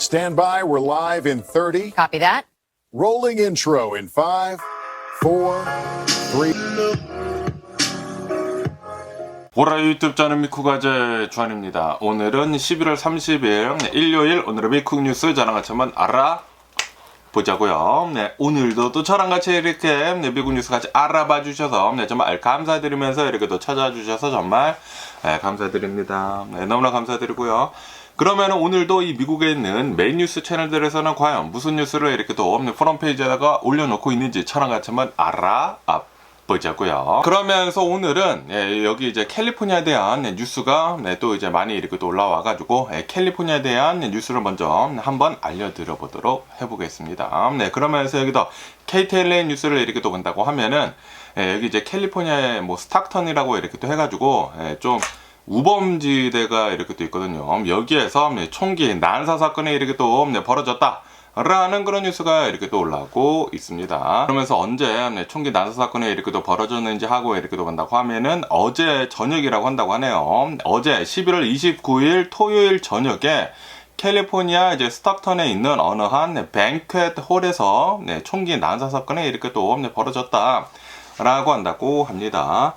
Stand by, we're live in 30. Copy that. Rolling intro in 5, 4, 3. 보라 유튜브 저는 미쿠가제 주한입니다. 오늘은 11월 30일 일요일 오늘의 미쿡 뉴스 저랑 같이 한번 알아보자고요. 네, 오늘도 또 저랑 같이 이렇게 미국 뉴스 같이 알아봐 주셔서 정말 감사드리면서 이렇게 또 찾아주셔서 정말 감사드립니다. 너무나 감사드리고요. 그러면 오늘도 이 미국에 있는 메인 뉴스 채널들에서는 과연 무슨 뉴스를 이렇게 또 프론트페이지에다가 올려놓고 있는지 저랑 같이 한번 알아보자고요. 그러면서 오늘은 여기 이제 캘리포니아에 대한 뉴스가 또 이제 많이 이렇게 또 올라와가지고 캘리포니아에 대한 뉴스를 먼저 한번 알려드려 보도록 해보겠습니다. 그러면서 여기도 KTLA 뉴스를 이렇게 또 본다고 하면은 여기 이제 캘리포니아의 뭐 스탁턴이라고 이렇게 또 해가지고 좀 우범지대가 이렇게 또 있거든요. 여기에서 총기 난사 사건이 이렇게 또 벌어졌다 라는 그런 뉴스가 이렇게 또 올라오고 있습니다. 그러면서 언제 총기 난사 사건이 이렇게 또 벌어졌는지 하고 이렇게 또 본다고 하면은 어제 저녁이라고 한다고 하네요. 어제 11월 29일 토요일 저녁에 캘리포니아 이제 스탁턴에 있는 어느 한 뱅퀘트 홀에서 총기 난사 사건이 이렇게 또 벌어졌다 라고 한다고 합니다.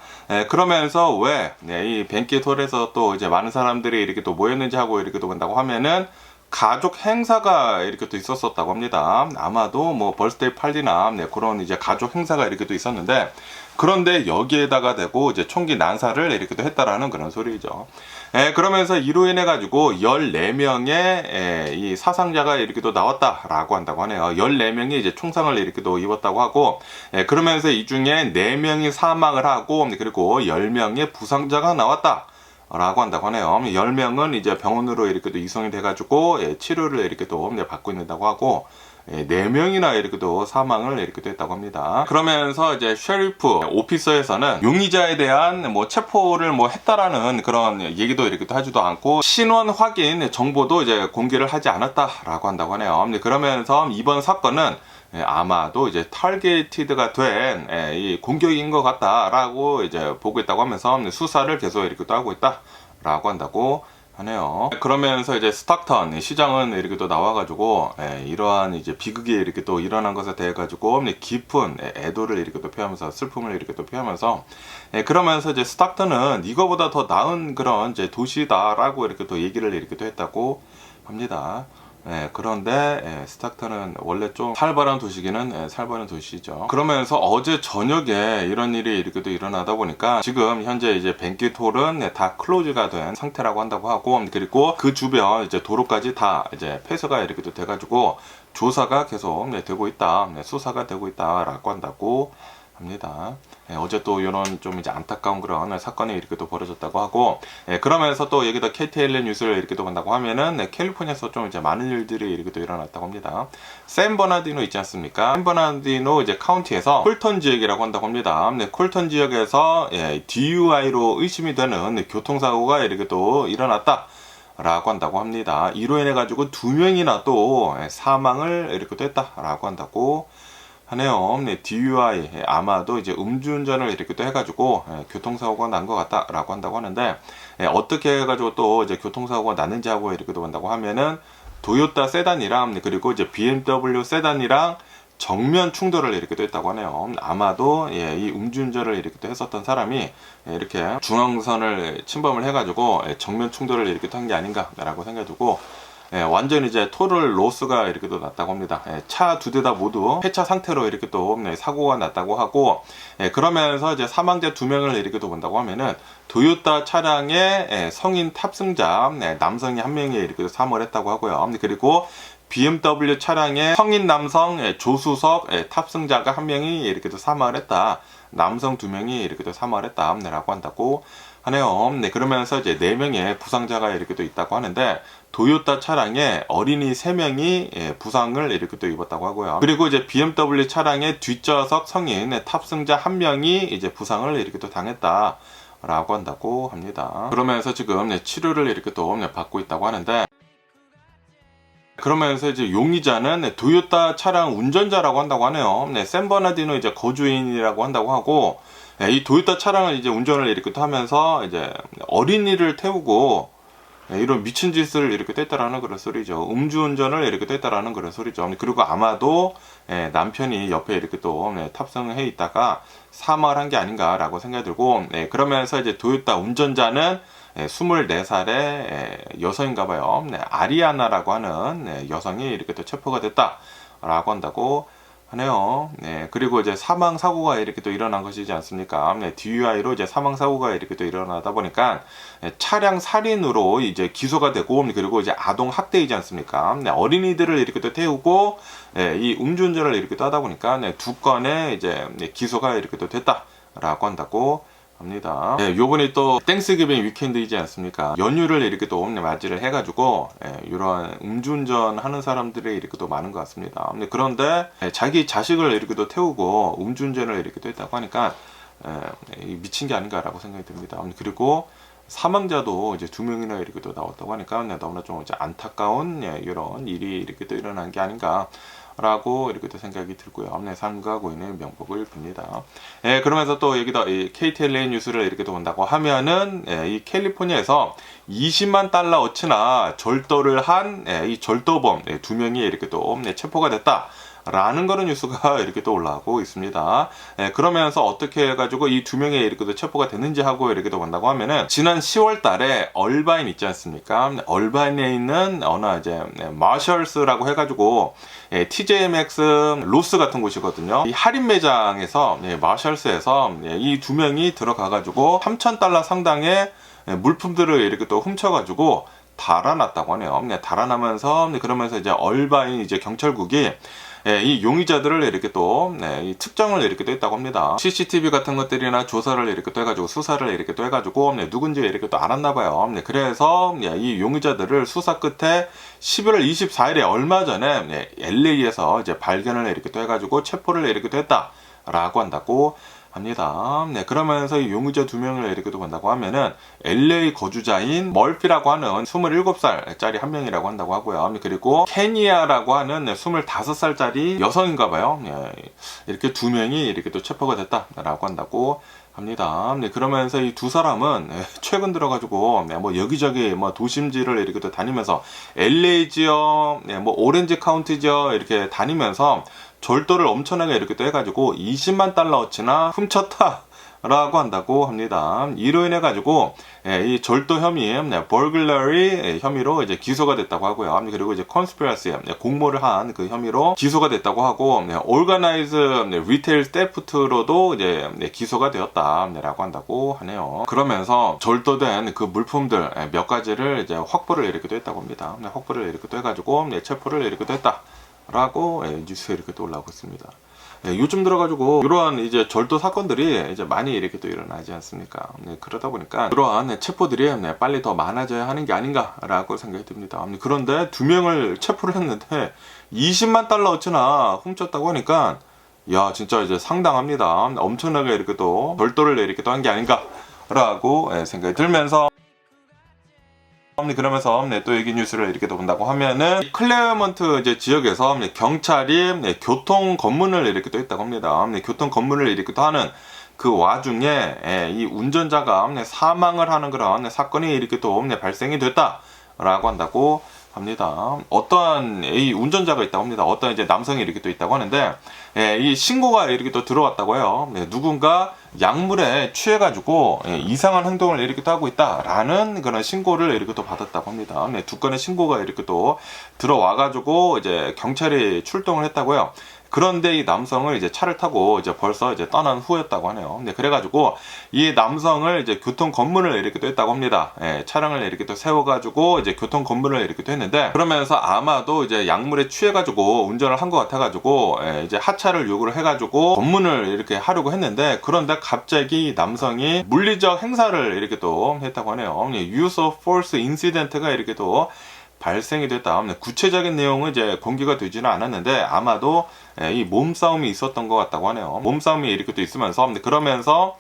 그러면서 왜 이 뱅킷 홀에서 또 이제 많은 사람들이 이렇게 또 모였는지 하고 이렇게 또 본다고 하면은 가족 행사가 이렇게 또 있었었다고 합니다. 아마도 뭐 벌스데이 파티나 그런 이제 가족 행사가 이렇게 또 있었는데, 그런데 여기에다가 대고 이제 총기 난사를 이렇게 또 했다라는 그런 소리죠. 그러면서 이로 인해 가지고 14명의 이 사상자가 이렇게 또 나왔다라고 한다고 하네요. 14명이 이제 총상을 이렇게 또 입었다고 하고, 그러면서 이 중에 4명이 사망을 하고, 그리고 10명의 부상자가 나왔다 라고 한다고 하네요. 10명은 이제 병원으로 이렇게 또 이송이 돼가지고 치료를 이렇게 또 받고 있는다고 하고, 4명이나 이렇게 또 사망을 이렇게 또 했다고 합니다. 그러면서 이제 셰리프 오피서에서는 용의자에 대한 뭐 체포를 뭐 했다라는 그런 얘기도 이렇게 또 하지도 않고, 신원 확인 정보도 이제 공개를 하지 않았다라고 한다고 하네요. 그러면서 이번 사건은 아마도 이제 타겟티드가 된 이 공격인 것 같다라고 이제 보고 있다고 하면서 수사를 계속 이렇게 또 하고 있다라고 한다고 하네요. 그러면서 이제 스탁턴 시장은 이렇게 또 나와가지고 이러한 이제 비극이 이렇게 또 일어난 것에 대해 가지고 깊은 애도를 이렇게 또 표하면서 슬픔을 이렇게 또 표하면서 그러면서 이제 스탁턴은 이거보다 더 나은 그런 이제 도시다라고 이렇게 또 얘기를 이렇게 또 했다고 합니다. 그런데 스탁턴은 원래 좀 살벌한 도시기는 살벌한 도시죠. 그러면서 어제 저녁에 이런 일이 이렇게 또 일어나다 보니까 지금 현재 이제 뱅킷 홀은 다 클로즈가 된 상태라고 한다고 하고, 그리고 그 주변 이제 도로까지 다 이제 폐쇄가 이렇게 또 돼가지고 조사가 계속 되고 있다, 수사가 되고 있다라고 한다고 합니다. 어제 또 이런 좀 이제 안타까운 그런 사건이 이렇게 또 벌어졌다고 하고, 그러면서 또 여기다 KTLA 뉴스를 이렇게 또 본다고 하면은 캘리포니아에서 좀 이제 많은 일들이 이렇게 또 일어났다고 합니다. 샌버나디노 있지 않습니까? 샌버나디노 이제 카운티에서 콜턴 지역이라고 한다고 합니다. 콜턴 지역에서 DUI로 의심이 되는 교통사고가 이렇게 또 일어났다 라고 한다고 합니다. 이로 인해 가지고 2명이나 또 사망을 이렇게 또 했다라고 한다고 하네요. DUI 아마도 이제 음주운전을 이렇게 또 해가지고 교통사고가 난 것 같다라고 한다고 하는데, 어떻게 해가지고 또 이제 교통사고가 났는지 하고 이렇게 또 본다고 하면은 도요타 세단이랑 그리고 이제 BMW 세단이랑 정면 충돌을 이렇게 또 했다고 하네요. 아마도 이 음주운전을 이렇게 또 했었던 사람이 이렇게 중앙선을 침범을 해가지고 정면 충돌을 이렇게 또 한 게 아닌가라고 생각되고, 완전 이제 토럴 로스가 이렇게 또 났다고 합니다. 차 2대 다 모두 폐차 상태로 이렇게 또 사고가 났다고 하고, 그러면서 이제 사망자 2명을 이렇게 또 본다고 하면은 도요타 차량의 성인 탑승자 남성이 1명이 이렇게 또 사망을 했다고 하고요. 그리고 BMW 차량의 성인 남성 조수석 탑승자가 1명이 이렇게 또 사망을 했다. 남성 2명이 이렇게 또 사망을 했다라고 한다고 하네요. 그러면서 이제 4명의 부상자가 이렇게 또 있다고 하는데, 도요타 차량에 어린이 3명이 부상을 이렇게 또 입었다고 하고요. 그리고 이제 BMW 차량의 뒷좌석 성인 탑승자 1명이 이제 부상을 이렇게 또 당했다라고 한다고 합니다. 그러면서 지금 치료를 이렇게 또 받고 있다고 하는데, 그러면서 이제 용의자는 도요타 차량 운전자라고 한다고 하네요. 샌버나디노 이제 거주인이라고 한다고 하고, 이 도요타 차량을 이제 운전을 이렇게 또 하면서 이제 어린이를 태우고 이런 미친 짓을 이렇게 또 했다라는 그런 소리죠. 음주운전을 이렇게 또 했다라는 그런 소리죠. 그리고 아마도 남편이 옆에 이렇게 또 탑승해 있다가 사망을 한 게 아닌가라고 생각이 들고, 그러면서 이제 도요타 운전자는 24살의 여성인가봐요. 아리아나라고 하는 여성이 이렇게 또 체포가 됐다라고 한다고 하네요. 그리고 이제 사망 사고가 이렇게 또 일어난 것이지 않습니까? DUI로 이제 사망 사고가 이렇게 또 일어나다 보니까 차량 살인으로 이제 기소가 되고, 그리고 이제 아동 학대이지 않습니까? 어린이들을 이렇게 또 태우고 이 음주운전을 이렇게 또 하다 보니까 두 건의 이제 기소가 이렇게 또 됐다라고 한다고 합니다. 요번이 또 땡스기빙 위켄드이지 않습니까? 연휴를 이렇게 또 맞이를 해가지고 이런 음주운전 하는 사람들이 이렇게 또 많은 것 같습니다. 그런데 자기 자식을 이렇게 또 태우고 음주운전을 이렇게 또 했다고 하니까 미친 게 아닌가라고 생각이 듭니다. 그리고 사망자도 이제 2명이나 이렇게 또 나왔다고 하니까 너무나 좀 이제 안타까운 이런 일이 이렇게 또 일어난 게 아닌가 라고 이렇게 또 생각이 들고요. 삶과 고인의 명복을 빕니다. 그러면서 또 여기다 이 KTLA 뉴스를 이렇게 또 본다고 하면은 이 캘리포니아에서 20만 달러 어치나 절도를 한 이 절도범 2명이 이렇게 또 체포가 됐다. 라는 그런 뉴스가 이렇게 또 올라오고 있습니다. 그러면서 어떻게 해가지고 이 2명이 이렇게 또 체포가 됐는지 하고 이렇게 또 본다고 하면은 지난 10월 달에 얼바인 있지 않습니까? 얼바인에 있는 어느 이제 마셜스라고 해가지고 TJMX 로스 같은 곳이거든요. 이 할인 매장에서 마셜스에서 이 2명이 들어가가지고 3,000달러 상당의 물품들을 이렇게 또 훔쳐가지고 달아났다고 하네요. 달아나면서 그러면서 이제 얼바인 이제 경찰국이 이 용의자들을 이렇게 또 이 특정을 이렇게 또 했다고 합니다. CCTV 같은 것들이나 조사를 이렇게 또 해가지고 수사를 이렇게 또 해가지고 누군지 이렇게 또 알았나 봐요. 그래서 이 용의자들을 수사 끝에 11월 24일에 얼마 전에 LA에서 이제 발견을 이렇게 또 해가지고 체포를 이렇게 또 했다라고 한다고 합니다. 그러면서 이 용의자 2명을 이렇게 또 본다고 하면은 LA 거주자인 멀피라고 하는 27살짜리 한 명이라고 한다고 하고요. 그리고 케니아라고 하는 25살짜리 여성인가봐요. 이렇게 2명이 이렇게 또 체포가 됐다라고 한다고 합니다. 그러면서 이 두 사람은 최근 들어가지고 뭐 여기저기 뭐 도심지를 이렇게 또 다니면서 LA 지역, 뭐 오렌지 카운티 지역 이렇게 다니면서 절도를 엄청나게 이렇게 또 해가지고 20만 달러어치나 훔쳤다 라고 한다고 합니다. 이로 인해 가지고 이 절도 혐의, burglary 혐의로 이제 기소가 됐다고 하고요. 그리고 이제 conspiracy 공모를 한 그 혐의로 기소가 됐다고 하고, organized retail theft로도 이제 기소가 되었다라고 한다고 하네요. 그러면서 절도된 그 물품들 몇 가지를 이제 확보를 이렇게 또 했다고 합니다. 확보를 이렇게 또 해가지고 체포를 이렇게 또 했다라고 뉴스에 이렇게 또 올라오고 있습니다. 요즘 들어가지고 이러한 이제 절도 사건들이 이제 많이 이렇게 또 일어나지 않습니까? 그러다 보니까 이러한 체포들이 빨리 더 많아져야 하는 게 아닌가라고 생각이 듭니다. 그런데 2명을 체포를 했는데 20만 달러어치나 훔쳤다고 하니까 야 진짜 이제 상당합니다. 엄청나게 이렇게 또 절도를 이렇게 또 한 게 아닌가라고 생각이 들면서. 그러면서 또 여기 뉴스를 이렇게 또 본다고 하면은 클레어먼트 이제 지역에서 경찰이 교통 검문을 이렇게 또 했다고 합니다. 교통 검문을 이렇게 또 하는 그 와중에 이 운전자가 사망을 하는 그런 사건이 이렇게 또 발생이 됐다라고 한다고 합니다. 어떠한 이 운전자가 있다고 합니다. 어떤 이제 남성이 이렇게 또 있다고 하는데 이 신고가 이렇게 또 들어왔다고 해요. 누군가 약물에 취해가지고 이상한 행동을 이렇게 또 하고 있다라는 그런 신고를 이렇게 또 받았다고 합니다. 2건의 신고가 이렇게 또 들어와가지고 이제 경찰이 출동을 했다고요. 그런데 이 남성을 이제 차를 타고 이제 벌써 이제 떠난 후였다고 하네요. 그래가지고 이 남성을 이제 교통 검문을 이렇게 또 했다고 합니다. 차량을 이렇게 또 세워가지고 이제 교통 검문을 이렇게 또 했는데, 그러면서 아마도 이제 약물에 취해가지고 운전을 한 것 같아가지고 이제 하차를 요구를 해가지고 검문을 이렇게 하려고 했는데, 그런데 갑자기 남성이 물리적 행사를 이렇게 또 했다고 하네요. use of force incident가 이렇게 또 발생이 됐다. 구체적인 내용은 이제 공개가 되지는 않았는데 아마도 이 몸싸움이 있었던 것 같다고 하네요. 몸싸움이 이렇게 또 있으면서 그러면서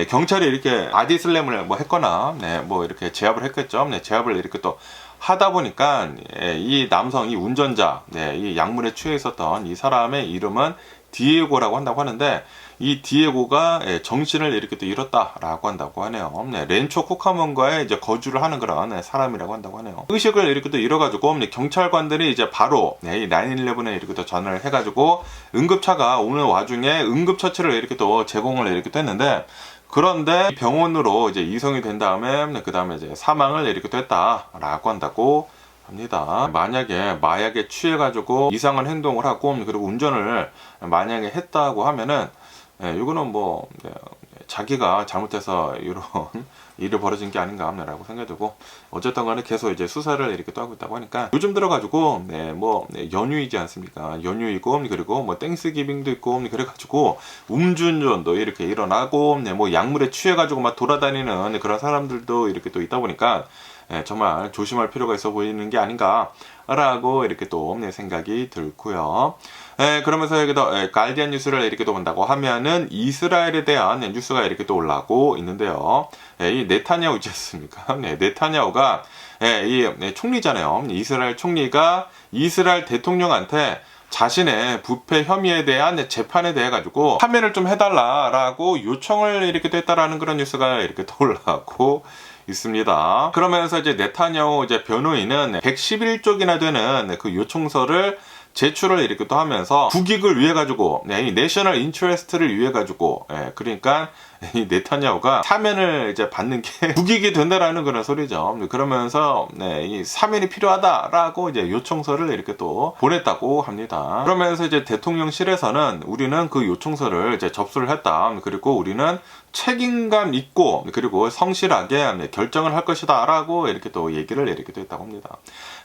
경찰이 이렇게 바디 슬램을 뭐 했거나 뭐 이렇게 제압을 했겠죠. 제압을 이렇게 또 하다 보니까 이 남성, 이 운전자, 이 약물에 취해 있었던 이 사람의 이름은 디에고라고 한다고 하는데, 이 디에고가 정신을 이렇게 또 잃었다라고 한다고 하네요. 렌초 쿠카몬과에 이제 거주를 하는 그런 사람이라고 한다고 하네요. 의식을 이렇게 또 잃어가지고 경찰관들이 이제 바로 이 911에 이렇게 또 전화를 해가지고 응급차가 오는 와중에 응급처치를 이렇게 또 제공을 이렇게 또 했는데, 그런데 병원으로 이제 이송이 된 다음에 그 다음에 이제 사망을 이렇게 또 했다라고 한다고 합니다. 만약에 마약에 취해가지고 이상한 행동을 하고 그리고 운전을 만약에 했다고 하면은 이거는 뭐 자기가 잘못해서 이런 일이 벌어진 게 아닌가라고 생각이 들고, 어쨌든 간에 계속 이제 수사를 이렇게 또 하고 있다고 하니까, 요즘 들어가지고 연휴이지 않습니까? 연휴이고 그리고 뭐 땡스기빙도 있고 그래가지고 음주운전도 이렇게 일어나고 뭐 약물에 취해가지고 막 돌아다니는 그런 사람들도 이렇게 또 있다 보니까 정말 조심할 필요가 있어 보이는 게 아닌가라고 이렇게 또 생각이 들고요. 그러면서 여기도 가디언 뉴스를 이렇게 또 본다고 하면은 이스라엘에 대한 뉴스가 이렇게 또 올라오고 있는데요. 이 네타냐후 있지 않습니까? 네타냐후가 이 총리잖아요. 이스라엘 총리가 이스라엘 대통령한테 자신의 부패 혐의에 대한 재판에 대해 가지고 참여를 좀 해달라라고 요청을 이렇게 또 했다라는 그런 뉴스가 이렇게 또 올라오고 있습니다. 그러면서 이제 네타냐후 이제 변호인은 111쪽이나 되는 그 요청서를 제출을 이렇게 또 하면서 국익을 위해 가지고 이 내셔널 인트레스트를 위해 가지고 그러니까 이 네타냐후가 사면을 이제 받는 게 국익이 된다라는 그런 소리죠. 그러면서 이 사면이 필요하다라고 이제 요청서를 이렇게 또 보냈다고 합니다. 그러면서 이제 대통령실에서는 우리는 그 요청서를 이제 접수를 했다. 그리고 우리는 책임감 있고 그리고 성실하게 결정을 할 것이다라고 이렇게 또 얘기를 이렇게 또 했다고 합니다.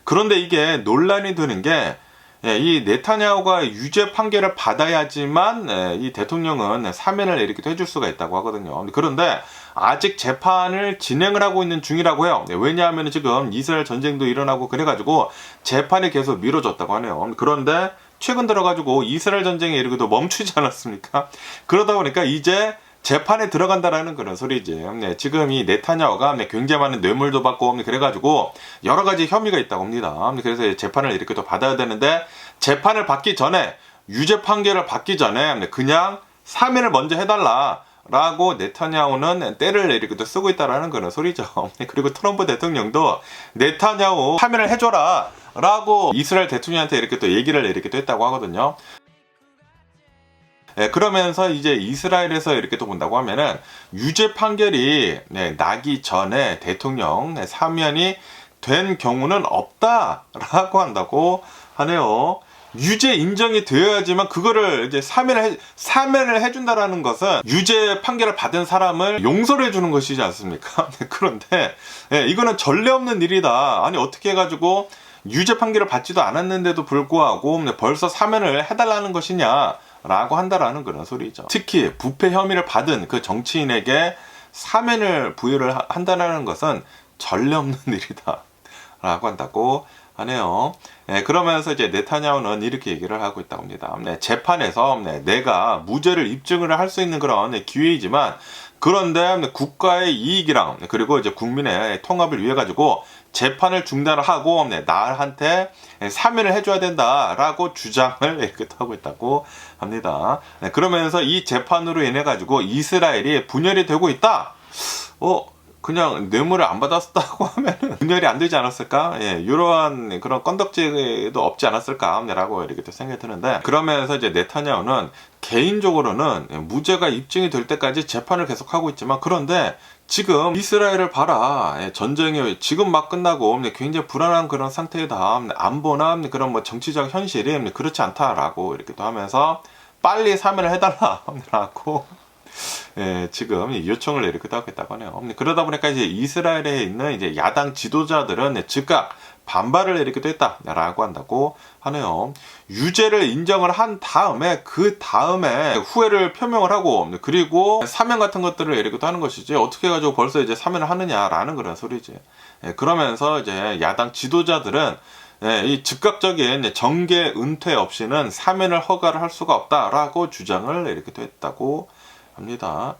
그런데 이게 논란이 되는 게, 이 네타냐후가 유죄 판결을 받아야지만 이 대통령은 사면을 이렇게 해줄 수가 있다고 하거든요. 그런데 아직 재판을 진행을 하고 있는 중이라고 해요. 왜냐하면 지금 이스라엘 전쟁도 일어나고 그래가지고 재판이 계속 미뤄졌다고 하네요. 그런데 최근 들어가지고 이스라엘 전쟁이 이렇게 멈추지 않았습니까? 그러다 보니까 이제 재판에 들어간다라는 그런 소리지. 지금 이 네타냐후가 굉장히 많은 뇌물도 받고 그래가지고 여러 가지 혐의가 있다고 합니다. 그래서 재판을 이렇게 또 받아야 되는데, 재판을 받기 전에, 유죄 판결을 받기 전에 그냥 사면을 먼저 해달라라고 네타냐후는 때를 이렇게 또 쓰고 있다라는 그런 소리죠. 그리고 트럼프 대통령도 네타냐후 사면을 해줘라라고 이스라엘 대통령한테 이렇게 또 얘기를 이렇게 또 했다고 하거든요. 그러면서 이제 이스라엘에서 이렇게 또 본다고 하면은 유죄 판결이 나기 전에 대통령 사면이 된 경우는 없다라고 한다고 하네요. 유죄 인정이 되어야지만 그거를 이제 사면을 해준다라는 것은 유죄 판결을 받은 사람을 용서를 해주는 것이지 않습니까? 그런데 이거는 전례 없는 일이다. 아니 어떻게 해가지고 유죄 판결을 받지도 않았는데도 불구하고 벌써 사면을 해달라는 것이냐 라고 한다라는 그런 소리죠. 특히 부패 혐의를 받은 그 정치인에게 사면을 부여를 한다라는 것은 전례 없는 일이다 라고 한다고 하네요. 그러면서 이제 네타냐후는 이렇게 얘기를 하고 있다고 합니다. 재판에서 내가 무죄를 입증을 할 수 있는 그런 기회이지만, 그런데 국가의 이익이랑 그리고 이제 국민의 통합을 위해 가지고 재판을 중단을 하고 나한테 사면을 해줘야 된다라고 주장을 이렇게 하고 있다고 합니다. 그러면서 이 재판으로 인해 가지고 이스라엘이 분열이 되고 있다. 그냥 뇌물을 안 받았다고 하면은 분열이 안 되지 않았을까? 이러한 그런 건덕지도 없지 않았을까라고 이렇게 또 생각이 드는데, 그러면서 이제 네타냐후는 개인적으로는 무죄가 입증이 될 때까지 재판을 계속하고 있지만, 그런데 지금 이스라엘을 봐라. 전쟁이 지금 막 끝나고 굉장히 불안한 그런 상태이다. 안보나 그런 뭐 정치적 현실이 그렇지 않다라고 이렇게 또 하면서 빨리 사면을 해달라라고 지금 요청을 이렇게 하겠다고 하네요. 그러다 보니까 이제 이스라엘에 있는 이제 야당 지도자들은 즉각 반발을 이렇게 했다라고 한다고 하네요. 유죄를 인정을 한 다음에 그 다음에 후회를 표명을 하고, 그리고 사면 같은 것들을 이렇게 하는 것이지 어떻게 해가지고 벌써 이제 사면을 하느냐라는 그런 소리지. 그러면서 이제 야당 지도자들은 이 즉각적인 정계 은퇴 없이는 사면을 허가를 할 수가 없다라고 주장을 이렇게 했다고 합니다.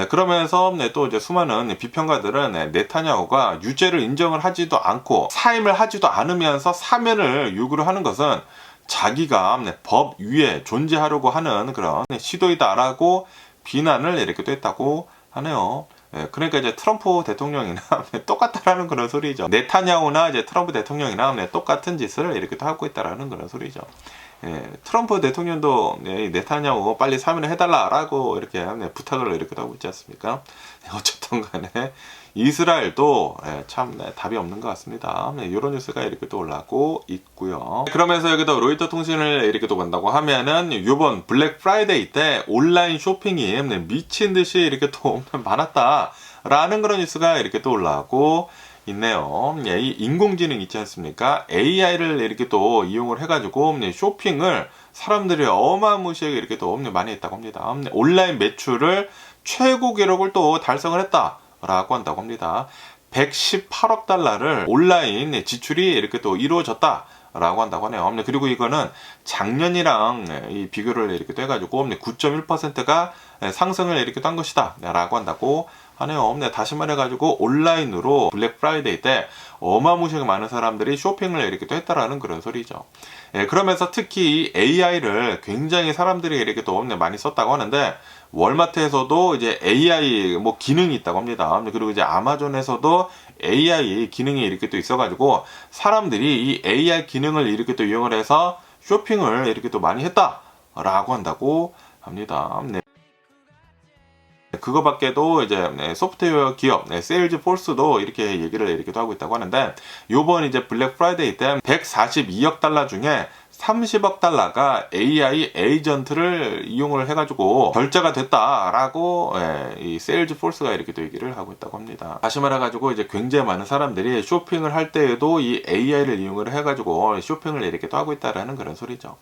그러면서 또 이제 수많은 비평가들은 네타냐후가 유죄를 인정을 하지도 않고 사임을 하지도 않으면서 사면을 요구를 하는 것은 자기가 법 위에 존재하려고 하는 그런 시도이다라고 비난을 이렇게 또 했다고 하네요. 그러니까 이제 트럼프 대통령이나 똑같다라는 그런 소리죠. 네타냐후나 이제 트럼프 대통령이나 똑같은 짓을 이렇게 또 하고 있다라는 그런 소리죠. 트럼프 대통령도 네타냐후 빨리 사면을 해달라라고 이렇게 부탁을 이렇게 하고 있지 않습니까? 어쨌든 간에 이스라엘도 참 답이 없는 것 같습니다. 이런 뉴스가 이렇게 또 올라오고 있고요. 그러면서 여기도 로이터 통신을 이렇게 또 본다고 하면은 이번 블랙 프라이데이 때 온라인 쇼핑이 미친 듯이 이렇게 또 많았다라는 그런 뉴스가 이렇게 또 올라오고 있네요. 이 인공지능 있지 않습니까? AI를 이렇게 또 이용을 해가지고 쇼핑을 사람들이 어마무시하게 이렇게 또 많이 했다고 합니다. 온라인 매출을 최고 기록을 또 달성을 했다라고 한다고 합니다. 118억 달러를 온라인 지출이 이렇게 또 이루어졌다. 라고 한다고 하네요. 그리고 이거는 작년이랑 이 비교를 이렇게 또 해가지고 9.1%가 상승을 이렇게 또 한 것이다. 라고 한다고 하네요. 다시 말해가지고 온라인으로 블랙 프라이데이 때 어마무시하게 많은 사람들이 쇼핑을 이렇게 또 했다라는 그런 소리죠. 그러면서 특히 이 AI를 굉장히 사람들이 이렇게 또 많이 썼다고 하는데 월마트에서도 이제 AI 뭐 기능이 있다고 합니다. 그리고 이제 아마존에서도 AI 기능이 이렇게 또 있어가지고 사람들이 이 AI 기능을 이렇게 또 이용을 해서 쇼핑을 이렇게 또 많이 했다라고 한다고 합니다. 그거밖에도 이제 소프트웨어 기업 세일즈포스도 이렇게 얘기를 이렇게 하고 있다고 하는데 요번 이제 블랙 프라이데이 때 142억 달러 중에 30억 달러가 AI 에이전트를 이용을 해가지고 결제가 됐다라고 이 세일즈포스가 이렇게 또 얘기를 하고 있다고 합니다. 다시 말해가지고 이제 굉장히 많은 사람들이 쇼핑을 할 때에도 이 AI를 이용을 해가지고 쇼핑을 이렇게 또 하고 있다라는 그런 소리죠.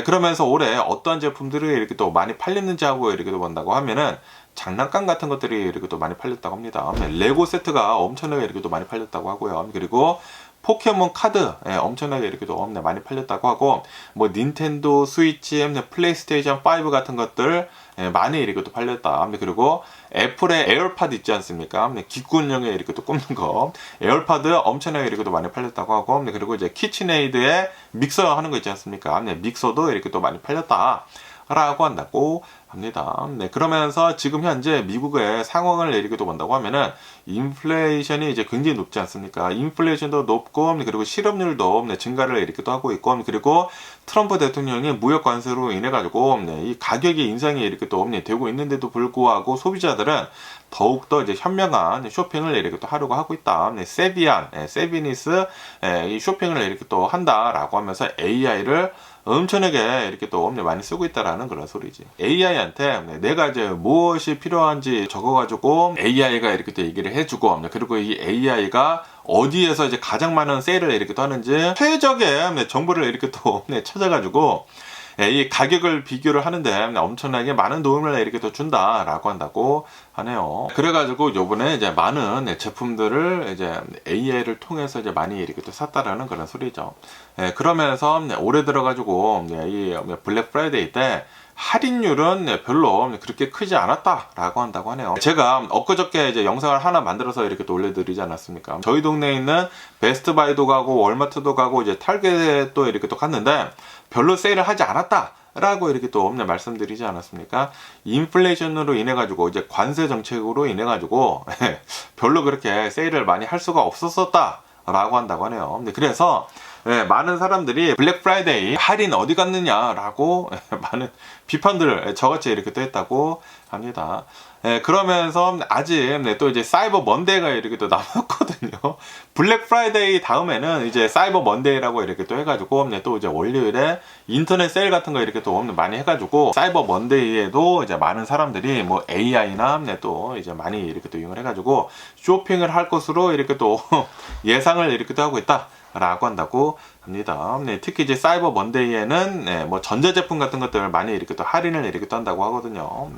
그러면서 올해 어떤 제품들이 이렇게 또 많이 팔렸는지 하고 이렇게 또 본다고 하면은 장난감 같은 것들이 이렇게 또 많이 팔렸다고 합니다. 레고 세트가 엄청나게 이렇게 또 많이 팔렸다고 하고요. 그리고 포켓몬 카드 엄청나게 이렇게 또 많이 팔렸다고 하고 뭐 닌텐도 스위치, 플레이스테이션 5 같은 것들 많이 이렇게 또 팔렸다. 그리고 애플의 에어팟 있지 않습니까? 귓구녕에 이렇게 또 꼽는 거 에어팟 엄청나게 이렇게 또 많이 팔렸다고 하고 그리고 이제 키친에이드의 믹서 하는 거 있지 않습니까? 믹서도 이렇게 또 많이 팔렸다. 라고 한다고 합니다. 그러면서 지금 현재 미국의 상황을 이렇게 또 본다고 하면은 인플레이션이 이제 굉장히 높지 않습니까? 인플레이션도 높고 그리고 실업률도 증가를 이렇게 또 하고 있고 그리고 트럼프 대통령이 무역 관세로 인해 가지고 이 가격의 인상이 이렇게 또 되고 있는데도 불구하고 소비자들은 더욱더 이제 현명한 쇼핑을 이렇게 또 하려고 하고 있다. 세비니스 이 쇼핑을 이렇게 또 한다라고 하면서 AI를 엄청나게 이렇게 또 많이 쓰고 있다라는 그런 소리지. AI한테 내가 이제 무엇이 필요한지 적어가지고 AI가 이렇게 또 얘기를 해주고 그리고 이 AI가 어디에서 이제 가장 많은 세일을 이렇게 또 하는지 최적의 정보를 이렇게 또 찾아가지고 이 가격을 비교를 하는데 엄청나게 많은 도움을 이렇게 또 준다라고 한다고 하네요. 그래가지고 요번에 이제 많은 제품들을 이제 AI를 통해서 이제 많이 이렇게 또 샀다라는 그런 소리죠. 그러면서 올해 들어가지고 이 블랙 프라이데이 때 할인율은 별로 그렇게 크지 않았다라고 한다고 하네요. 제가 엊그저께 이제 영상을 하나 만들어서 이렇게 또 올려드리지 않았습니까? 저희 동네에 있는 베스트바이도 가고 월마트도 가고 이제 타겟도 이렇게 또 갔는데 별로 세일을 하지 않았다. 라고 이렇게 또 말씀드리지 않았습니까? 인플레이션으로 인해 가지고 이제 관세 정책으로 인해 가지고 별로 그렇게 세일을 많이 할 수가 없었었다 라고 한다고 하네요. 그래서 많은 사람들이 블랙 프라이데이 할인 어디 갔느냐라고 많은 비판들을 저같이 이렇게 또 했다고 합니다. 그러면서 아직 또 이제 사이버 먼데이가 이렇게 또 남았거든요. 블랙 프라이데이 다음에는 이제 사이버 먼데이라고 이렇게 또 해가지고 또 이제 월요일에 인터넷 세일 같은 거 이렇게 또 많이 해가지고 사이버 먼데이에도 이제 많은 사람들이 뭐 AI나 또 이제 많이 이렇게 또 이용을 해가지고 쇼핑을 할 것으로 이렇게 또 예상을 이렇게 또 하고 있다. 라고 한다고 합니다. 특히 이제 사이버 먼데이에는 뭐 전자제품 같은 것들 많이 이렇게 또 할인을 이렇게 또 한다고 하거든요.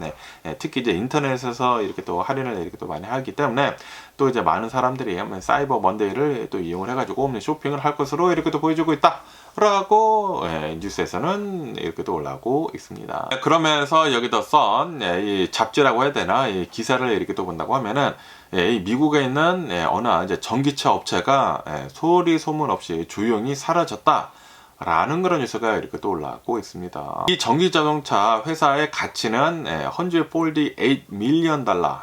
특히 이제 인터넷에서 이렇게 또 할인을 이렇게 또 많이 하기 때문에 또 이제 많은 사람들이 사이버 먼데이를 또 이용을 해가지고 쇼핑을 할 것으로 이렇게 또 보여주고 있다. 라고 뉴스에서는 이렇게 또 올라오고 있습니다. 그러면서 여기다 썬 이 잡지라고 해야 되나 이 기사를 이렇게 또 본다고 하면은 이 미국에 있는 어느 이제 전기차 업체가 소리 소문 없이 조용히 사라졌다. 라는 그런 뉴스가 이렇게 또 올라오고 있습니다. 이 전기자동차 회사의 가치는 148 밀리언 달러.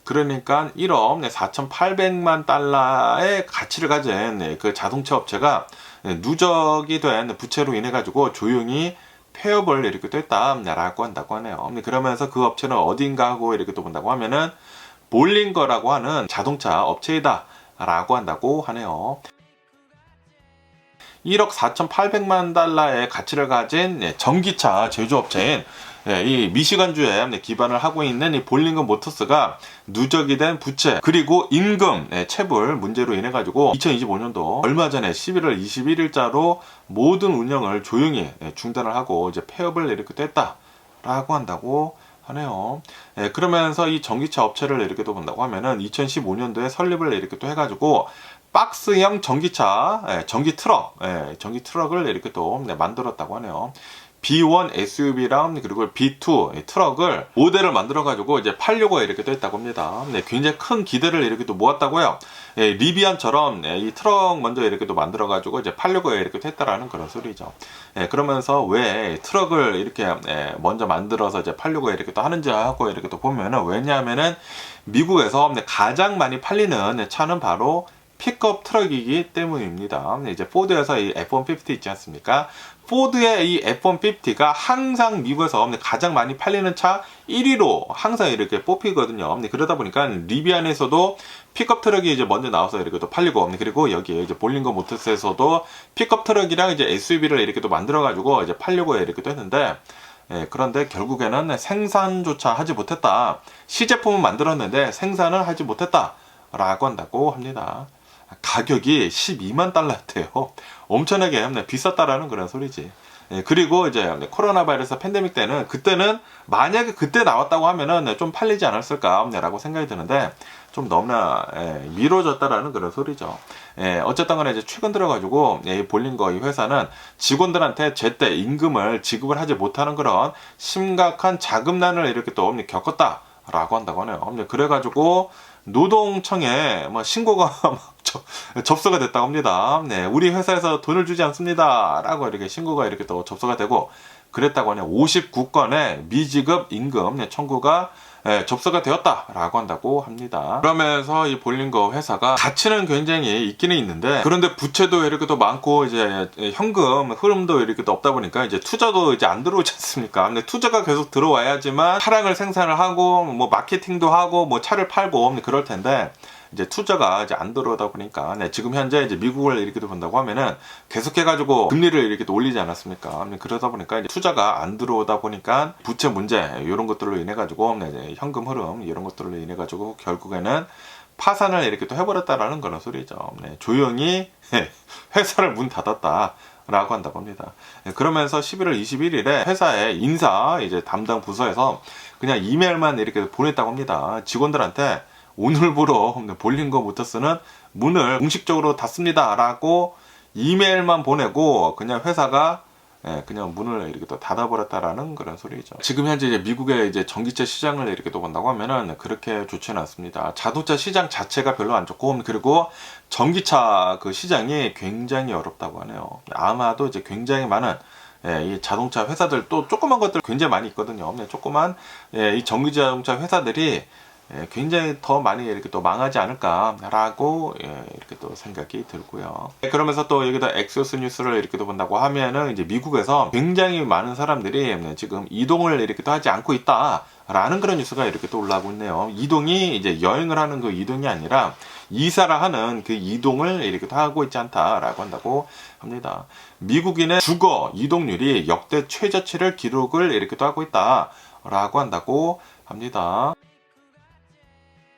그러니까 1억 4,800만 달러의 가치를 가진 그 자동차 업체가 누적이 된 부채로 인해 가지고 조용히 폐업을 이렇게 됐다라고 한다고 하네요. 그러면서 그 업체는 어딘가 하고 이렇게 또 본다고 하면은 볼링거라고 하는 자동차 업체이다 라고 한다고 하네요. 1억 4,800만 달러의 가치를 가진 전기차 제조업체인 이 미시간주에 기반을 하고 있는 이 볼링거 모터스가 누적이 된 부채 그리고 임금 체불 문제로 인해 가지고 2025년도 얼마 전에 11월 21일자로 모든 운영을 조용히 중단을 하고 이제 폐업을 이렇게 됐다라고 한다고 하네요. 그러면서 이 전기차 업체를 이렇게 또 본다고 하면은 2015년도에 설립을 이렇게 또 해가지고 박스형 전기차, 전기 트럭을 이렇게 또 만들었다고 하네요. B1 SUV랑 그리고 B2 트럭을 모델을 만들어 가지고 이제 팔려고 이렇게 또 했다고 합니다. 굉장히 큰 기대를 이렇게 또 모았다고요. 리비안처럼 이 트럭 먼저 이렇게 또 만들어 가지고 이제 팔려고 이렇게 또 했다라는 그런 소리죠. 그러면서 왜 트럭을 이렇게 먼저 만들어서 이제 팔려고 이렇게 또 하는지 하고 이렇게 또 보면은 왜냐하면은 미국에서 가장 많이 팔리는 차는 바로 픽업 트럭이기 때문입니다. 이제 포드에서 이 F-150 있지 않습니까? 포드의 이 F-150가 항상 미국에서 가장 많이 팔리는 차 1위로 항상 이렇게 뽑히거든요. 그러다 보니까 리비안에서도 픽업 트럭이 이제 먼저 나와서 이렇게 또 팔리고, 그리고 여기에 이제 볼링거 모터스에서도 픽업 트럭이랑 이제 SUV를 이렇게 또 만들어가지고 이제 팔려고 이렇게 또 했는데, 그런데 결국에는 생산조차 하지 못했다. 시제품은 만들었는데 생산을 하지 못했다. 라고 한다고 합니다. 가격이 12만 달러였대요. 엄청나게 비쌌다라는 그런 소리지. 그리고 이제 코로나 바이러스 팬데믹 때는 그때는 만약에 그때 나왔다고 하면은 좀 팔리지 않았을까라고 생각이 드는데 좀 너무나 미뤄졌다라는 그런 소리죠. 어쨌든 간에 이제 최근 들어가지고 이 볼링거 이 회사는 직원들한테 제때 임금을 지급을 하지 못하는 그런 심각한 자금난을 이렇게 또 겪었다라고 한다고 하네요. 그래가지고 노동청에 신고가 접수가 됐다고 합니다. 우리 회사에서 돈을 주지 않습니다. 라고 이렇게 신고가 이렇게 또 접수가 되고 그랬다고 하네요. 59건의 미지급 임금 청구가 접수가 되었다라고 한다고 합니다. 그러면서 이 볼링거 회사가 가치는 굉장히 있기는 있는데 그런데 부채도 이렇게 또 많고 이제 현금 흐름도 이렇게 또 없다 보니까 이제 투자도 이제 안 들어오지 않습니까? 근데 투자가 계속 들어와야지만 차량을 생산을 하고 뭐 마케팅도 하고 뭐 차를 팔고 그럴 텐데 이제 투자가 이제 안 들어오다 보니까 지금 현재 이제 미국을 이렇게 본다고 하면은 계속해가지고 금리를 이렇게 또 올리지 않았습니까? 그러다 보니까 이제 투자가 안 들어오다 보니까 부채 문제 이런 것들로 인해 가지고 현금 흐름 이런 것들로 인해 가지고 결국에는 파산을 이렇게 또 해버렸다라는 그런 소리죠. 조용히 회사를 문 닫았다. 라고 한다고 합니다. 그러면서 11월 21일에 회사의 인사 이제 담당 부서에서 그냥 이메일만 이렇게 보냈다고 합니다. 직원들한테 오늘부로 볼링거 모터스는 문을 공식적으로 닫습니다 라고 이메일만 보내고 그냥 회사가 그냥 문을 이렇게 또 닫아버렸다라는 그런 소리죠. 지금 현재 이제 미국의 이제 전기차 시장을 이렇게 또 본다고 하면은 그렇게 좋지는 않습니다. 자동차 시장 자체가 별로 안 좋고 그리고 전기차 그 시장이 굉장히 어렵다고 하네요. 아마도 이제 굉장히 많은 이 자동차 회사들 또 조그만 것들 굉장히 많이 있거든요. 조그만 이 전기자동차 회사들이 굉장히 더 많이 이렇게 또 망하지 않을까라고 이렇게 또 생각이 들고요. 그러면서 또 여기다 엑소스 뉴스를 이렇게 또 본다고 하면은 이제 미국에서 굉장히 많은 사람들이 지금 이동을 이렇게 또 하지 않고 있다라는 그런 뉴스가 이렇게 또 올라오고 있네요. 이동이 이제 여행을 하는 그 이동이 아니라 이사를 하는 그 이동을 이렇게 또 하고 있지 않다라고 한다고 합니다. 미국인의 주거 이동률이 역대 최저치를 기록을 이렇게 또 하고 있다라고 한다고 합니다.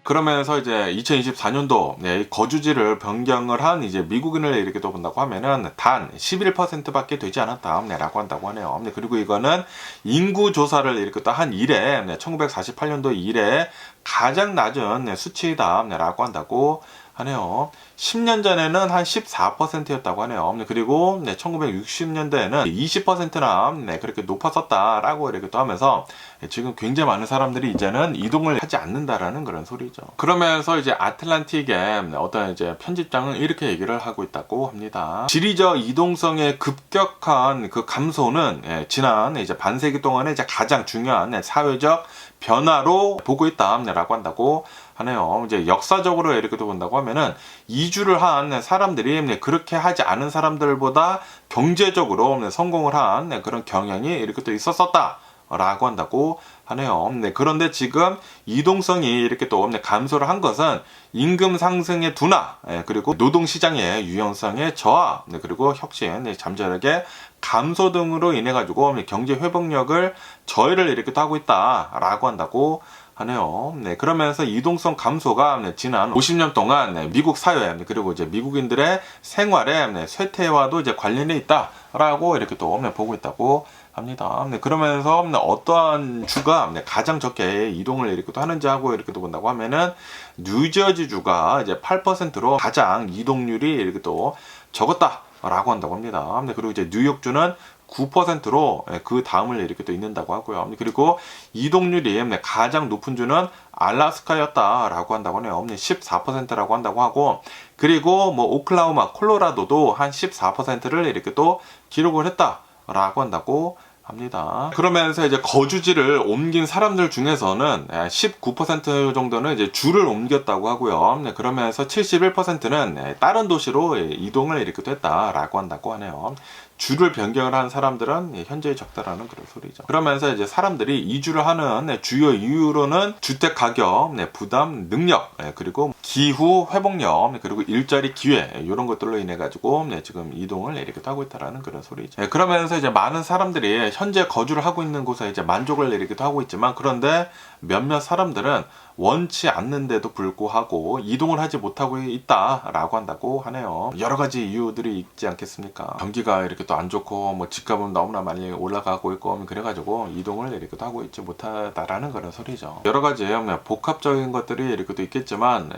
그러면서 이제 2024년도 거주지를 변경을 한 이제 미국인을 이렇게 또 본다고 하면은 단 11%밖에 되지 않았다라고 한다고 하네요. 그리고 이거는 인구 조사를 이렇게 또 한 이래 1948년도 이래 가장 낮은 수치다라고 한다고 하네요. 10년 전에는 한 14%였다고 하네요. 그리고 1960년대에는 20%나 그렇게 높았었다라고 이렇게 또 하면서 지금 굉장히 많은 사람들이 이제는 이동을 하지 않는다라는 그런 소리죠. 그러면서 이제 아틀란틱의 어떤 이제 편집장은 이렇게 얘기를 하고 있다고 합니다. 지리적 이동성의 급격한 그 감소는 지난 이제 반세기 동안에 이제 가장 중요한 사회적 변화로 보고 있다라고 한다고 하네요. 이제 역사적으로 이렇게 또 본다고 하면은 이주를 한 사람들이 그렇게 하지 않은 사람들보다 경제적으로 성공을 한 그런 경향이 이렇게 또 있었었다라고 한다고 하네요. 그런데 지금 이동성이 이렇게 또 감소를 한 것은 임금 상승의 둔화, 그리고 노동시장의 유연성의 저하, 그리고 혁신, 잠재력의 감소 등으로 인해 가지고 경제 회복력을 저해를 이렇게 또 하고 있다라고 한다고 하네요. 그러면서 이동성 감소가 지난 50년 동안 미국 사회, 그리고 이제 미국인들의 생활의 쇠퇴와도 이제 관련이 있다라고 이렇게 또 보고 있다고 합니다. 그러면서 어떠한 주가 가장 적게 이동을 이렇게 또 하는지 하고 이렇게 또 본다고 하면은 뉴저지 주가 이제 8%로 가장 이동률이 이렇게 또 적었다라고 한다고 합니다. 그리고 이제 뉴욕주는 9%로 그 다음을 이렇게 또 잇는다고 하고요. 그리고 이동률이 가장 높은 주는 알라스카였다라고 한다고 하네요. 14%라고 한다고 하고, 그리고 뭐 오클라호마, 콜로라도도 한 14%를 이렇게 또 기록을 했다라고 한다고 합니다. 그러면서 이제 거주지를 옮긴 사람들 중에서는 19% 정도는 이제 주를 옮겼다고 하고요. 그러면서 71%는 다른 도시로 이동을 이렇게 또 했다라고 한다고 하네요. 주를 변경을 한 사람들은 현저히 적다라는 그런 소리죠. 그러면서 이제 사람들이 이주를 하는 주요 이유로는 주택 가격, 부담, 능력, 그리고 기후 회복력, 그리고 일자리 기회, 이런 것들로 인해 가지고 지금 이동을 이렇게 하고 있다라는 그런 소리죠. 그러면서 이제 많은 사람들이 현재 거주를 하고 있는 곳에 이제 만족을 이렇게 하고 있지만, 그런데 몇몇 사람들은 원치 않는데도 불구하고 이동을 하지 못하고 있다라고 한다고 하네요. 여러 가지 이유들이 있지 않겠습니까? 경기가 이렇게 또 안 좋고, 뭐 집값은 너무나 많이 올라가고 있고, 그래가지고 이동을 이렇게 또 하고 있지 못하다라는 그런 소리죠. 여러 가지 복합적인 것들이 이렇게 또 있겠지만,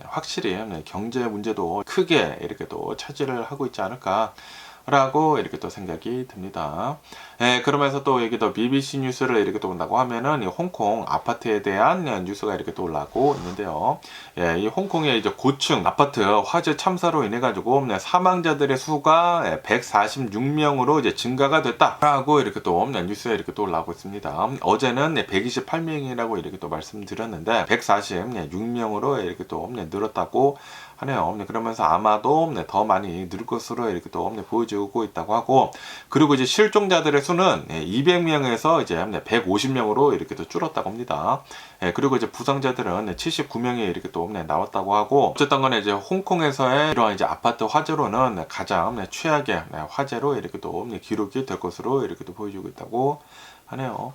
확실히 경제 문제도 크게 이렇게 또 차지를 하고 있지 않을까 라고 이렇게 또 생각이 듭니다. 그러면서 또 여기 더 BBC 뉴스를 이렇게 또 본다고 하면은 이 홍콩 아파트에 대한 뉴스가 이렇게 또 올라오고 있는데요. 이 홍콩의 이제 고층 아파트 화재 참사로 인해 가지고 사망자들의 수가 146명으로 이제 증가가 됐다라고 이렇게 또 뉴스에 이렇게 또 올라오고 있습니다. 어제는 128명이라고 이렇게 또 말씀드렸는데 146명으로 이렇게 또 늘었다고 하네요. 그러면서 아마도 더 많이 늘 것으로 이렇게 또 보여지고 있다고 하고, 그리고 이제 실종자들의 수는 200명에서 이제 150명으로 이렇게 또 줄었다고 합니다. 그리고 이제 부상자들은 79명이 이렇게 또 나왔다고 하고, 어쨌든 간에 이제 홍콩에서의 이러한 이제 아파트 화재로는 가장 최악의 화재로 이렇게 또 기록이 될 것으로 이렇게 또 보여지고 있다고 하네요.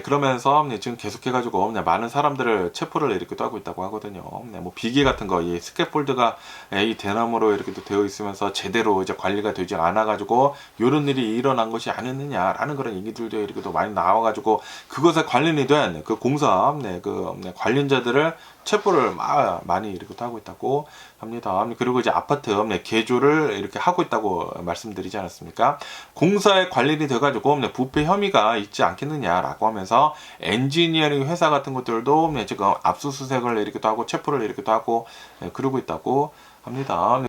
그러면서 지금 계속해가지고 많은 사람들을 체포를 이렇게 또 하고 있다고 하거든요. 뭐 비계 같은 거, 이 스캐폴드가 이 대나무로 이렇게 또 되어 있으면서 제대로 이제 관리가 되지 않아가지고 이런 일이 일어난 것이 아니느냐라는 그런 얘기들도 이렇게 또 많이 나와가지고, 그것에 관련이 된 그 공사 관련자들을 체포를 많이 이렇게 또 하고 있다고 합니다. 그리고 이제 아파트 개조를 이렇게 하고 있다고 말씀드리지 않았습니까? 공사에 관련이 돼가지고 부패 혐의가 있지 않겠느냐라고 하면서 엔지니어링 회사 같은 것들도 지금 압수수색을 이렇게 또 하고 체포를 이렇게 또 하고 그러고 있다고 합니다.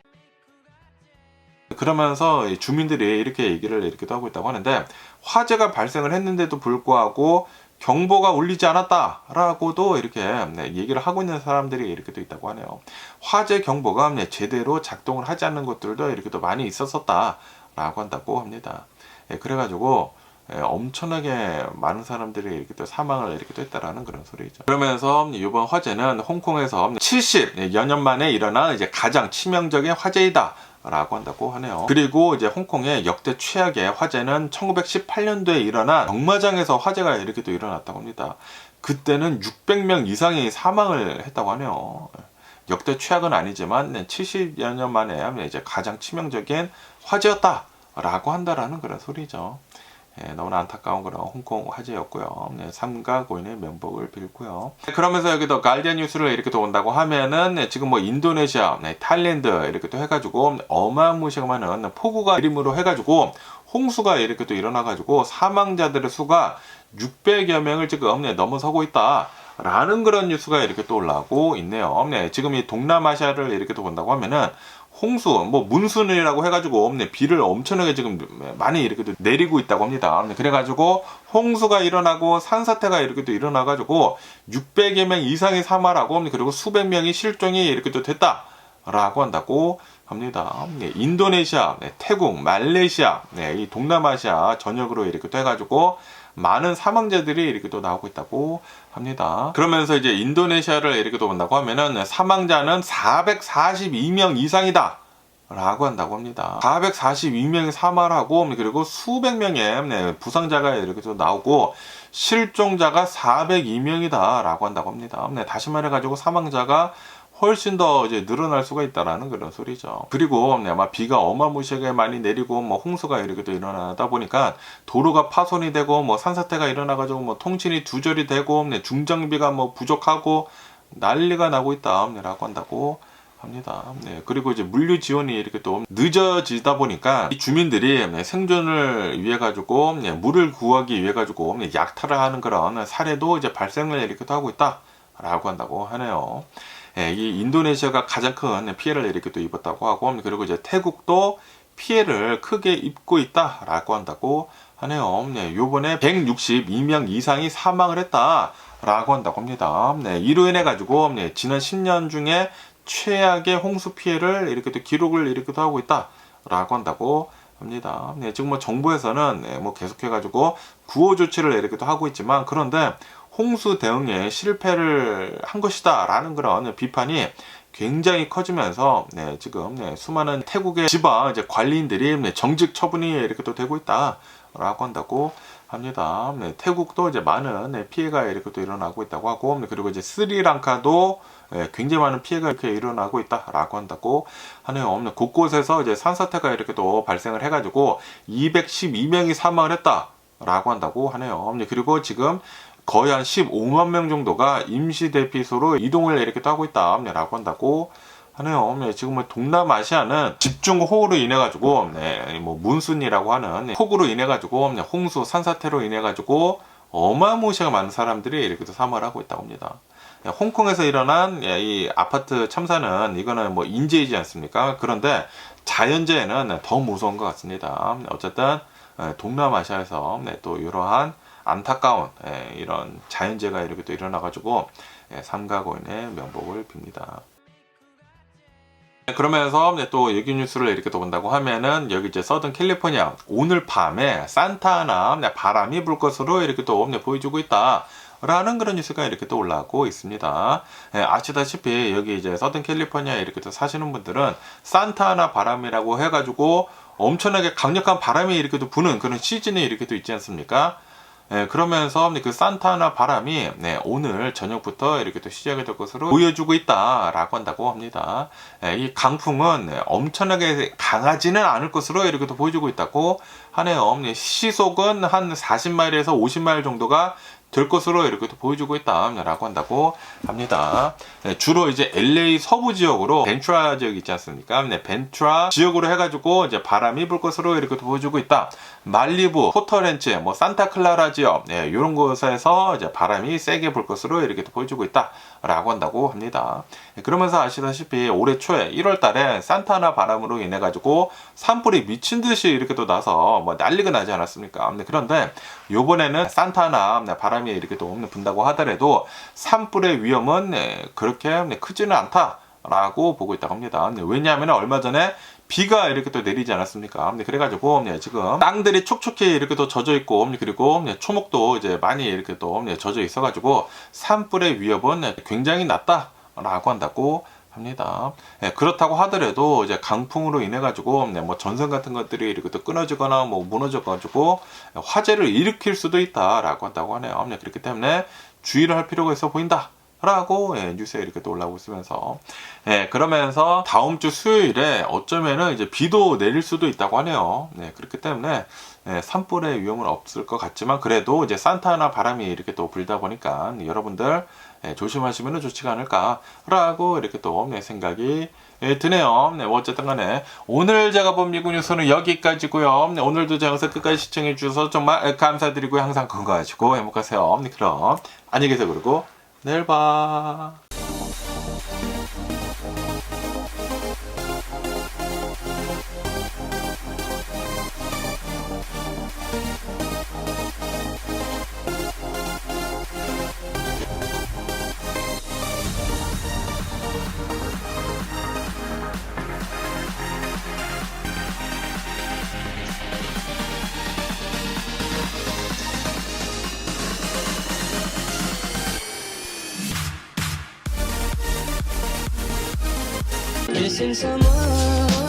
그러면서 주민들이 이렇게 얘기를 이렇게 또 하고 있다고 하는데, 화재가 발생을 했는데도 불구하고 경보가 울리지 않았다라고도 이렇게 얘기를 하고 있는 사람들이 이렇게 또 있다고 하네요. 화재 경보가 제대로 작동을 하지 않는 것들도 이렇게 또 많이 있었었다라고 한다고 합니다. 그래가지고 엄청나게 많은 사람들이 이렇게 또 사망을 이렇게 또 했다라는 그런 소리죠. 그러면서 이번 화재는 홍콩에서 70여 년 만에 일어난 이제 가장 치명적인 화재이다 라고 한다고 하네요. 그리고 이제 홍콩의 역대 최악의 화재는 1918년도에 일어난 경마장에서 화재가 이렇게 또 일어났다고 합니다. 그때는 600명 이상이 사망을 했다고 하네요. 역대 최악은 아니지만 70여 년 만에 이제 가장 치명적인 화재였다라고 한다라는 그런 소리죠. 너무나 안타까운 그런 홍콩 화재였고요. 삼가 고인의 명복을 빌고요. 그러면서 여기도 가디언 뉴스를 이렇게 또 온다고 하면은 지금 뭐 인도네시아, 타일랜드 이렇게 또 해가지고 어마무시한 폭우가 이름으로 해가지고 홍수가 이렇게 또 일어나가지고 사망자들의 수가 600여 명을 지금 넘어서고 있다. 라는 그런 뉴스가 이렇게 또 올라오고 있네요. 지금 이 동남아시아를 이렇게 또 본다고 하면은 홍수, 뭐 문순이라고 해가지고 비를 엄청나게 지금 많이 이렇게 또 내리고 있다고 합니다. 그래가지고 홍수가 일어나고 산사태가 이렇게 또 일어나가지고 600여 명 이상이 사망하고 그리고 수백 명이 실종이 이렇게 또 됐다라고 한다고 합니다. 인도네시아, 태국, 말레이시아, 이 동남아시아 전역으로 이렇게 또 해가지고 많은 사망자들이 이렇게 또 나오고 있다고 합니다. 그러면서 이제 인도네시아를 이렇게 또 본다고 하면은 사망자는 442명 이상이다. 라고 한다고 합니다. 442명이 사망하고 그리고 수백 명의 부상자가 이렇게 또 나오고 실종자가 402명이다. 라고 한다고 합니다. 다시 말해가지고 사망자가 훨씬 더 이제 늘어날 수가 있다라는 그런 소리죠. 그리고 아마 비가 어마무시하게 많이 내리고 뭐 홍수가 이렇게 또 일어나다 보니까 도로가 파손이 되고 뭐 산사태가 일어나가지고 뭐 통신이 두절이 되고 중장비가 뭐 부족하고 난리가 나고 있다라고 한다고 합니다. 그리고 이제 물류 지원이 이렇게 또 늦어지다 보니까 이 주민들이 생존을 위해 가지고 물을 구하기 위해 가지고 약탈을 하는 그런 사례도 이제 발생을 이렇게 또 하고 있다라고 한다고 하네요. 이 인도네시아가 가장 큰 피해를 이렇게 또 입었다고 하고 그리고 이제 태국도 피해를 크게 입고 있다라고 한다고 하네요. 요번에 162명 이상이 사망을 했다라고 한다고 합니다. 이로 인해 가지고 지난 10년 중에 최악의 홍수 피해를 이렇게 또 기록을 이렇게 또 하고 있다라고 한다고 합니다. 지금 뭐 정부에서는 뭐 계속해 가지고 구호 조치를 이렇게 또 하고 있지만 그런데 홍수 대응에 실패를 한 것이다 라는 그런 비판이 굉장히 커지면서 지금 수많은 태국의 지방 이제 관리인들이 정직 처분이 이렇게 또 되고 있다 라고 한다고 합니다. 태국도 이제 많은 피해가 이렇게 또 일어나고 있다고 하고 그리고 이제 스리랑카도 굉장히 많은 피해가 이렇게 일어나고 있다라고 한다고 하네요. 곳곳에서 이제 산사태가 이렇게 또 발생을 해가지고 212명이 사망을 했다라고 한다고 하네요. 그리고 지금 거의 한 15만 명 정도가 임시 대피소로 이동을 이렇게 하고 있다라고 한다고 하네요. 지금 뭐 동남아시아는 집중호우로 인해 가지고 뭐 문순이라고 하는 폭우로 인해 가지고 홍수 산사태로 인해 가지고 어마무시하게 많은 사람들이 이렇게 사망을 하고 있다고 합니다. 홍콩에서 일어난 이 아파트 참사는 이거는 뭐 인재이지 않습니까? 그런데 자연재해는 더 무서운 것 같습니다. 어쨌든 동남아시아에서 또 이러한 안타까운 이런 자연재해가 이렇게 또 일어나가지고 삼가 고인의 명복을 빕니다. 그러면서 또 여기 뉴스를 이렇게 또 본다고 하면은 여기 이제 서든 캘리포니아 오늘 밤에 산타나 바람이 불 것으로 이렇게 또 보여주고 있다. 라는 그런 뉴스가 이렇게 또 올라오고 있습니다. 아시다시피 여기 이제 서든 캘리포니아에 이렇게 또 사시는 분들은 산타나 바람이라고 해가지고 엄청나게 강력한 바람이 이렇게 또 부는 그런 시즌이 이렇게 또 있지 않습니까? 그러면서 그 산타나 바람이 오늘 저녁부터 이렇게 또 시작이 될 것으로 보여주고 있다라고 한다고 합니다. 이 강풍은 엄청나게 강하지는 않을 것으로 이렇게 또 보여주고 있다고 하네요. 시속은 한 40마일에서 50마일 정도가 될 것으로 이렇게 또 보여주고 있다라고 한다고 합니다. 주로 이제 LA 서부 지역으로 벤투라 지역 있지 않습니까? 벤투라 지역으로 해가지고 이제 바람이 불 것으로 이렇게 또 보여주고 있다. 말리부, 포터렌치, 뭐 산타클라라 지역 이런 곳에서 이제 바람이 세게 불 것으로 이렇게 또 보여주고 있다라고 한다고 합니다. 그러면서 아시다시피 올해 초에 1월달에 산타나 바람으로 인해 가지고 산불이 미친 듯이 이렇게 또 나서 뭐 난리가 나지 않았습니까? 그런데 요번에는 산타나 바람이 이렇게 또 분다고 하더라도 산불의 위험은 그렇게 크지는 않다라고 보고 있다고 합니다. 왜냐하면 얼마 전에 비가 이렇게 또 내리지 않았습니까? 그래가지고 지금 땅들이 촉촉히 이렇게 또 젖어 있고 그리고 초목도 이제 많이 이렇게 또 젖어 있어가지고 산불의 위험은 굉장히 낮다라고 한다고 합니다. 그렇다고 하더라도 이제 강풍으로 인해 가지고 뭐 전선 같은 것들이 이렇게 또 끊어지거나 뭐 무너져 가지고 화재를 일으킬 수도 있다라고 한다고 하네요. 그렇기 때문에 주의를 할 필요가 있어 보인다 라고 뉴스에 이렇게 또 올라오고 있으면서 그러면서 다음 주 수요일에 어쩌면은 이제 비도 내릴 수도 있다고 하네요. 그렇기 때문에 산불의 위험은 없을 것 같지만 그래도 이제 산타나 바람이 이렇게 또 불다 보니까 여러분들 조심하시면 좋지가 않을까라고 이렇게 또 생각이 드네요. 뭐 어쨌든 간에 오늘 제가 본 미국 뉴스는 여기까지고요. 오늘도 제 영상 끝까지 시청해 주셔서 정말 감사드리고요. 항상 건강하시고 행복하세요. 그럼 안녕히 계세요. 그리고 내일 봐. Missing someone